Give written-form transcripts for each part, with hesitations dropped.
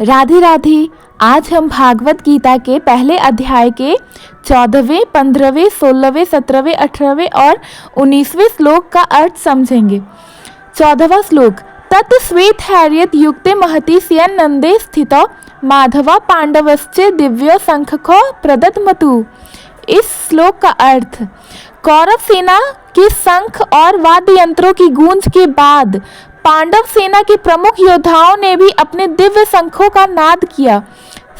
राधे राधे। आज हम भागवत गीता के पहले अध्याय के 14वें, 15वें, 16वें, 17वें, 18वें और 19वें श्लोक का अर्थ समझेंगे। 14वां श्लोक। तत् श्वेत हैर्यत युक्ते महति स्यन नंदे स्थितो माधवा पांडवश्चे दिव्य शंखो प्रदत्मतु। इस श्लोक का अर्थ, कौरव सेना के शंख और वाद्य यंत्रों की गूंज के बाद पांडव सेना के प्रमुख योद्धाओं ने भी अपने दिव्य शंखों का नाद किया।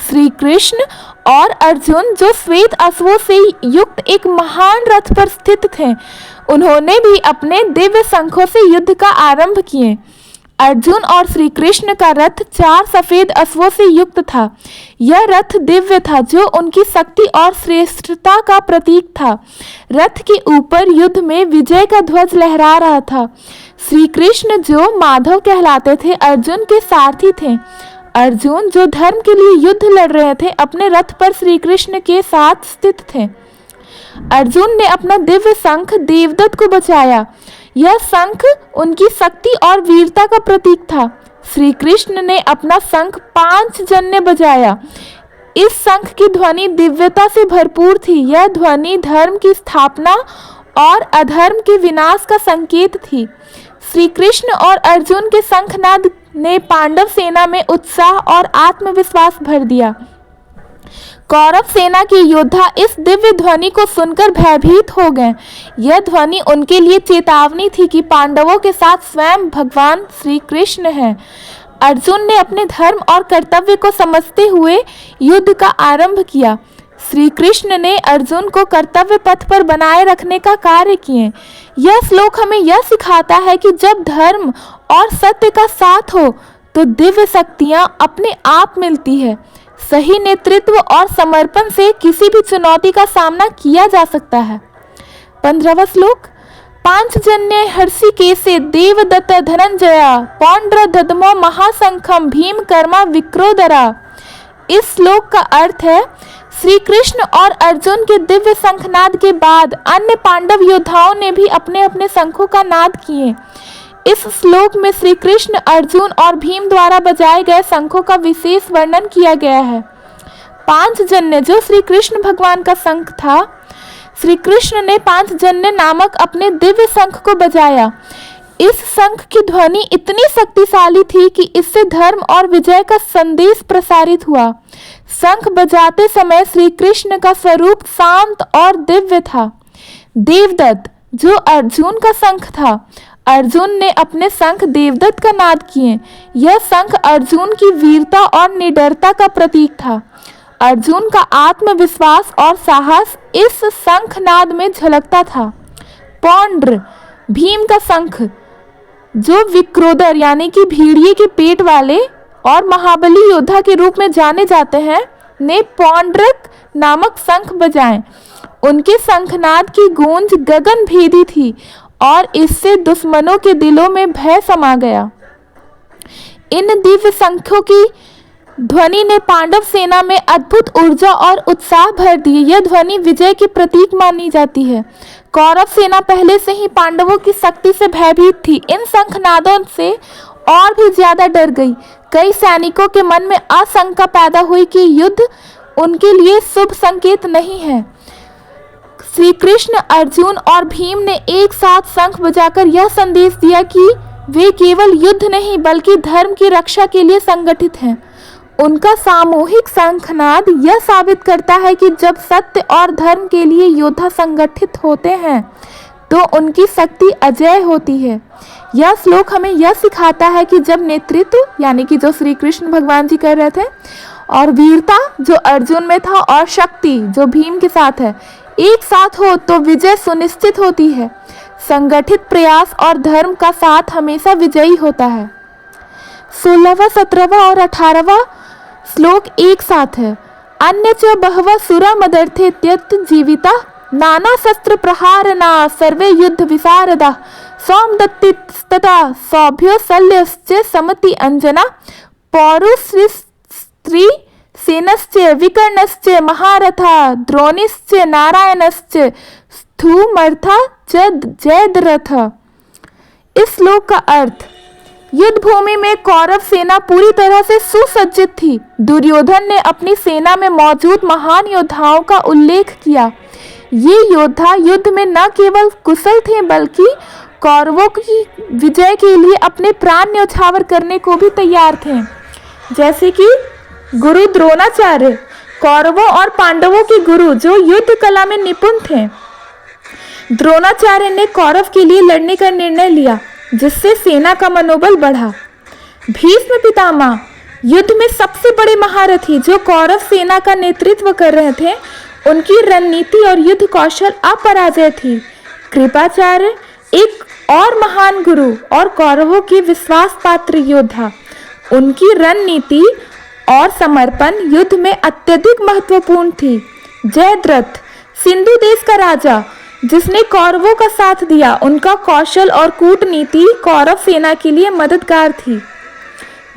श्री कृष्ण और अर्जुन, जो श्वेत अश्वों से युक्त एक महान रथ पर स्थित थे, उन्होंने भी अपने दिव्य शंखों से युद्ध का आरंभ किए। अर्जुन और श्री कृष्ण का रथ 4 सफेद अश्वों से युक्त था। यह रथ दिव्य था, जो उनकी शक्ति और श्रेष्ठता का प्रतीक था। रथ के ऊपर युद्ध में विजय का ध्वज लहरा रहा था। श्री कृष्ण, जो माधव कहलाते थे, अर्जुन के सारथी थे। अर्जुन, जो धर्म के लिए युद्ध लड़ रहे थे, अपने रथ पर श्री कृष्ण के साथ स्थित थे। अर्जुन ने अपना दिव्य शंख देवदत्त को बचाया। यह शंख उनकी शक्ति और वीरता का प्रतीक था। श्री कृष्ण ने अपना शंख 5 जन्य बजाया। इस शंख की ध्वनि दिव्यता से भरपूर थी। यह ध्वनि धर्म की स्थापना और अधर्म के विनाश का संकेत थी। श्री कृष्ण और अर्जुन के शंखनाद ने पांडव सेना में उत्साह और आत्मविश्वास भर दिया। कौरव सेना के योद्धा इस दिव्य ध्वनि को सुनकर भयभीत हो गए। यह ध्वनि उनके लिए चेतावनी थी कि पांडवों के साथ स्वयं भगवान श्री कृष्ण हैं। अर्जुन ने अपने धर्म और कर्तव्य को समझते हुए युद्ध का आरंभ किया। श्री कृष्ण ने अर्जुन को कर्तव्य पथ पर बनाए रखने का कार्य किए। यह श्लोक हमें यह सिखाता है कि जब धर्म और सत्य का साथ हो तो दिव्य शक्तियां अपने आप मिलती है। सही नेतृत्व और समर्पण से किसी भी चुनौती का सामना किया जा सकता है। 15वां श्लोक। पांचजन्य हर्षिकेशे देवदत्त धनंजया पौंड्र ददमो महाशंखम भीम कर्मा विक्रोदरा। इस श्लोक का अर्थ है, श्री कृष्ण और अर्जुन के दिव्य शंखनाद के बाद अन्य पांडव योद्धाओं ने भी अपने अपने शंखों का नाद किए। इस श्लोक में श्री कृष्ण, अर्जुन और भीम द्वारा बजाए गए शंखों का विशेष वर्णन किया गया है। पांचजन्य, जो श्री कृष्ण भगवान का शंख था, श्री कृष्ण ने पांचजन्य नामक अपने दिव्य शंख को बजाया। इस शंख की ध्वनि इतनी शक्तिशाली थी कि इससे धर्म और विजय का संदेश प्रसारित हुआ। शंख बजाते समय श्री कृष्ण का स्वरूप शांत और दिव्य था। देवदत्त, जो अर्जुन का शंख था, अर्जुन ने अपने शंख देवदत्त का नाद किए। यह शंख अर्जुन की वीरता और निडरता का प्रतीक था। अर्जुन का आत्मविश्वास और साहस इस शंखनाद में झलकता था। पौंड्र, भीम का शंख, जो विक्रोदर यानी कि भेड़िए के पेट वाले और महाबली योद्धा के रूप में जाने जाते हैं, ने पौंड्रक नामक शंख बजाए। उनके शंखनाद की गूंज गगन भेदी थी और इससे दुश्मनों के दिलों में भय समा गया। इन दिव्य शंखों की ध्वनि ने पांडव सेना में अद्भुत ऊर्जा और उत्साह भर दिए। यह ध्वनि विजय के प्रतीक मानी जाती है। कौरव सेना पहले से ही पांडवों की शक्ति से भयभीत थी। इन शंखनादों से और भी ज्यादा डर गई। कई सैनिकों के मन में आशंका पैदा हुई कि युद्ध उनके लिए शुभ संकेत नहीं है। श्री कृष्ण, अर्जुन और भीम ने एक साथ शंख बजाकर यह संदेश दिया कि वे केवल युद्ध नहीं बल्कि धर्म की रक्षा के लिए संगठित हैं। उनका सामूहिक शंखनाद यह साबित करता है कि जब सत्य और धर्म के लिए योद्धा संगठित होते हैं तो उनकी शक्ति अजेय होती है। यह श्लोक हमें यह सिखाता है कि जब नेतृत्व यानी कि जो श्री कृष्ण भगवान जी कर रहे थे, और वीरता जो अर्जुन में था, और शक्ति जो भीम के साथ है, एक साथ हो तो विजय सुनिश्चित होती है। संगठित प्रयास और धर्म का साथ हमेशा विजयी होता है। 16वां, 17वां और 18वां श्लोक एक साथ है। अन्य च बहवः सुरा मदर्थे त्यक्त जीविता नाना शस्त्र प्रहारना सर्वे युद्ध विशारदा सौमदत्तिस्तदा सौभ्यो शल्यश्च समति अंजना पौरुष स्त्री सेनश्च विकर्णश्च महारथा द्रोणिश्च नारायणश्च स्थूमर्था च जयद्रथ। इस श्लोक का अर्थ, युद्ध भूमि में कौरव सेना पूरी तरह से सुसज्जित थी। दुर्योधन ने अपनी सेना में मौजूद महान योद्धाओं का उल्लेख किया। ये योद्धा युद्ध में न केवल कुशल थे बल्कि कौरवों की विजय के लिए अपने प्राण न्यौछावर करने को भी तैयार थे। जैसे कि गुरु द्रोणाचार्य, कौरवों और पांडवों के गुरु जो युद्ध कला में निपुण थे। द्रोणाचार्य ने कौरव के लिए लड़ने का निर्णय लिया, जिससे सेना का मनोबल बढ़ा। भीष्म पितामह युद्ध में सबसे बड़े महारथी जो कौरव सेना का नेतृत्व कर रहे थे। उनकी रणनीति और युद्ध कौशल अपराजेय थी। कृपाचार्य एक और महान गुरु और कौरवों के विश्वास पात्र योद्धा। उनकी रणनीति और समर्पण युद्ध में अत्यधिक महत्वपूर्ण थी। जयद्रथ सिंधु देश का राजा जिसने कौरवों का साथ दिया, उनका कौशल और कूटनीति कौरव सेना के लिए मददगार थी।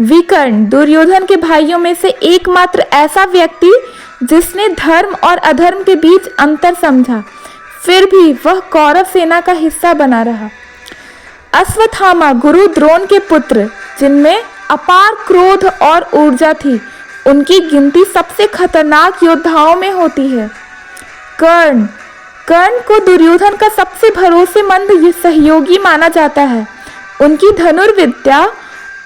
विकर्ण दुर्योधन के भाइयों में से एकमात्र ऐसा व्यक्ति जिसने धर्म और अधर्म के बीच अंतर समझा, फिर भी वह कौरव सेना का हिस्सा बना रहा। अश्वत्थामा गुरु द्रोण के पुत्र जिनमें अपार क्रोध और ऊर्जा थी, उनकी गिनती सबसे खतरनाक योद्धाओं में होती है। कर्ण को दुर्योधन का सबसे भरोसेमंद सहयोगी माना जाता है। उनकी धनुर्विद्या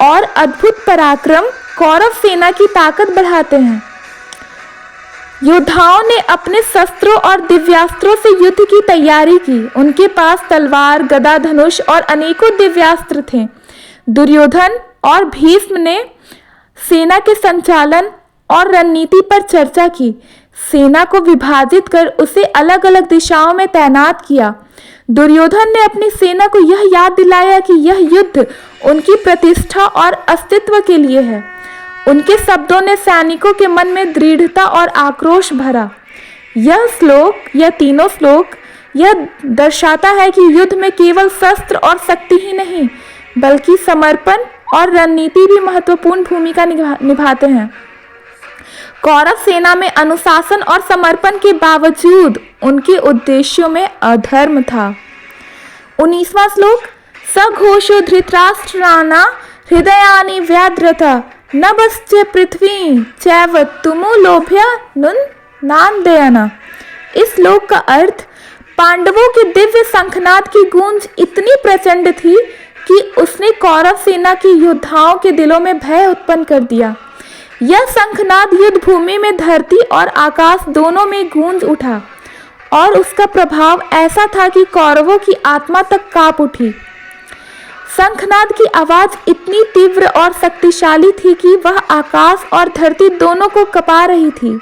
और अद्भुत पराक्रम कौरव सेना की ताकत बढ़ाते हैं। योद्धाओं ने अपने शस्त्रों और दिव्यास्त्रों से युद्ध की तैयारी की। उनके पास तलवार, गदा, धनुष और अनेकों दिव्यास्त्र थे। दुर्योधन और भीष्म ने सेना के संचालन और रणनीति पर चर्चा की। सेना को विभाजित कर उसे अलग अलग दिशाओं में तैनात किया। दुर्योधन ने अपनी सेना को यह याद दिलाया कि यह युद्ध उनकी प्रतिष्ठा और अस्तित्व के लिए है। उनके शब्दों ने सैनिकों के मन में दृढ़ता और आक्रोश भरा। यह तीनों श्लोक यह दर्शाता है कि युद्ध में केवल शस्त्र और शक्ति ही नहीं, बल्कि समर्पण और रणनीति भी महत्वपूर्ण भूमिका निभाते हैं। कौरव सेना में अनुशासन और समर्पण के बावजूद उनके उद्देश्यों में अधर्म था। 19वां श्लोक, सघोषो धृतराष्ट्राणा हृदयानि व्याद्रता नभश्च पृथ्वी चैव तुमु लोभ्य नान्दयना। इस श्लोक का अर्थ, पांडवों के दिव्य शंखनाद की गूंज इतनी प्रचंड थी कि उसने कौरव सेना के योद्धाओं के दिलों में भय उत्पन्न कर दिया। यह शंखनाद युद्ध भूमि में धरती और आकाश दोनों में गूंज उठा और उसका प्रभाव ऐसा था कि कौरवों की आत्मा तक कांप उठी। शंखनाद की आवाज इतनी तीव्र और शक्तिशाली थी कि वह आकाश और धरती दोनों को कँपा रही थी।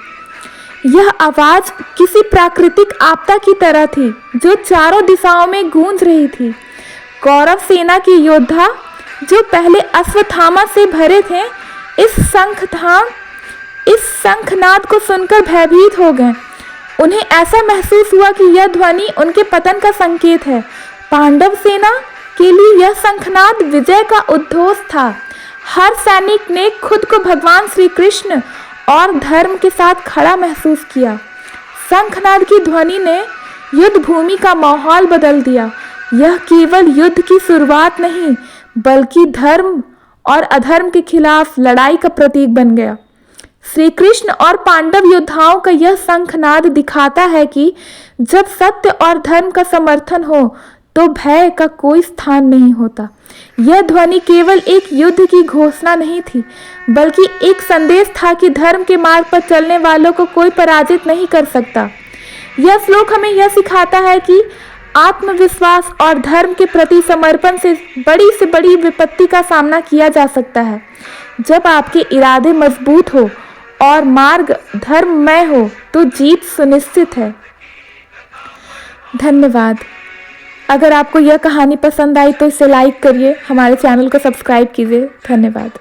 यह आवाज किसी प्राकृतिक आपदा की तरह थी जो चारों दिशाओं में गूंज रही थी। कौरव सेना के योद्धा जो पहले अश्वत्थामा से भरे थे, इस शंखनाद को सुनकर भयभीत हो गए। उन्हें ऐसा महसूस हुआ कि यह ध्वनि उनके पतन का संकेत है। पांडव सेना के लिए यह शंखनाद विजय का उद्घोष था। हर सैनिक ने खुद को भगवान श्री कृष्ण और धर्म के साथ खड़ा महसूस किया। शंखनाद की ध्वनि ने युद्ध भूमि का माहौल बदल दिया। यह केवल युद्ध की शुरुआत नहीं, बल्कि धर्म और अधर्म के खिलाफ लड़ाई का प्रतीक बन गया। श्री कृष्ण और पांडव योद्धाओं का यह शंखनाद दिखाता है कि जब सत्य और धर्म का समर्थन हो तो भय का कोई स्थान नहीं होता। यह ध्वनि केवल एक युद्ध की घोषणा नहीं थी, बल्कि एक संदेश था कि धर्म के मार्ग पर चलने वालों को कोई पराजित नहीं कर सकता। यह श्लोक हमें यह सिखाता है कि आत्मविश्वास और धर्म के प्रति समर्पण से बड़ी विपत्ति का सामना किया जा सकता है। जब आपके इरादे मजबूत हो और मार्ग धर्ममय हो तो जीत सुनिश्चित है। धन्यवाद। अगर आपको यह कहानी पसंद आई तो इसे लाइक करिए, हमारे चैनल को सब्सक्राइब कीजिए। धन्यवाद।